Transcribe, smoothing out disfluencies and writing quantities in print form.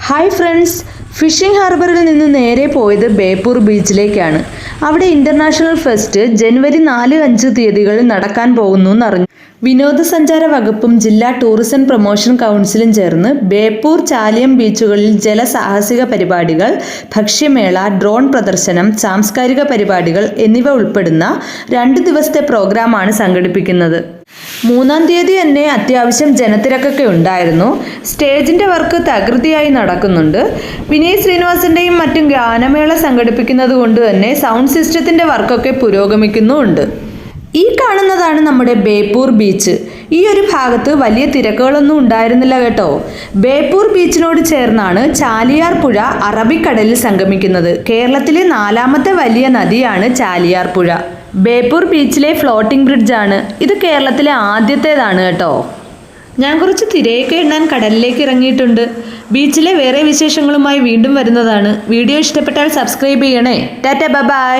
Hi friends, phishing ഹാർബറിൽ നിന്ന് നേരെ പോയത് ബേപ്പൂർ ബീച്ചിലേക്കാണ്. അവിടെ ഇന്റർനാഷണൽ ഫെസ്റ്റ് ജനുവരി 4-5 തീയതികളിൽ നടക്കാൻ പോകുന്നു എന്നറിഞ്ഞു. വിനോദസഞ്ചാര വകുപ്പും ജില്ലാ ടൂറിസം പ്രൊമോഷൻ കൗൺസിലും ചേർന്ന് ബേപ്പൂർ, ചാലിയം ബീച്ചുകളിൽ ജലസാഹസിക പരിപാടികൾ, ഭക്ഷ്യമേള, ഡ്രോൺ പ്രദർശനം, സാംസ്കാരിക പരിപാടികൾ എന്നിവ ഉൾപ്പെടുന്ന 2 ദിവസത്തെ പ്രോഗ്രാമാണ് സംഘടിപ്പിക്കുന്നത്. 3-ാം തീയതി തന്നെ അത്യാവശ്യം ജനത്തിരക്കൊക്കെ ഉണ്ടായിരുന്നു. സ്റ്റേജിന്റെ വർക്ക് തകൃതിയായി നടക്കുന്നുണ്ട്. വിനയ് ശ്രീനിവാസന്റെയും മറ്റും ഗാനമേള സംഘടിപ്പിക്കുന്നത് കൊണ്ട് തന്നെ സൗണ്ട് സിസ്റ്റത്തിന്റെ വർക്കൊക്കെ പുരോഗമിക്കുന്നുമുണ്ട്. ഈ കാണുന്നതാണ് നമ്മുടെ ബേപ്പൂർ ബീച്ച്. ഈ ഒരു ഭാഗത്ത് വലിയ തിരക്കുകളൊന്നും ഉണ്ടായിരുന്നില്ല കേട്ടോ. ബേപ്പൂർ ബീച്ചിനോട് ചേർന്നാണ് ചാലിയാർ പുഴ അറബിക്കടലിൽ സംഗമിക്കുന്നത്. കേരളത്തിലെ 4ാമത്തെ വലിയ നദിയാണ് ചാലിയാർ പുഴ. ബേപ്പൂർ ബീച്ചിലെ ഫ്ലോട്ടിംഗ് ബ്രിഡ്ജാണ് ഇത്. കേരളത്തിലെ ആദ്യത്തേതാണ് കേട്ടോ. ഞാൻ കുറച്ച് തിരയൊക്കെ എണ്ണാൻ കടലിലേക്ക് ഇറങ്ങിയിട്ടുണ്ട്. ബീച്ചിലെ വേറെ വിശേഷങ്ങളുമായി വീണ്ടും വരുന്നതാണ്. വീഡിയോ ഇഷ്ടപ്പെട്ടാൽ സബ്സ്ക്രൈബ് ചെയ്യണേ. ടാറ്റ, ബൈ.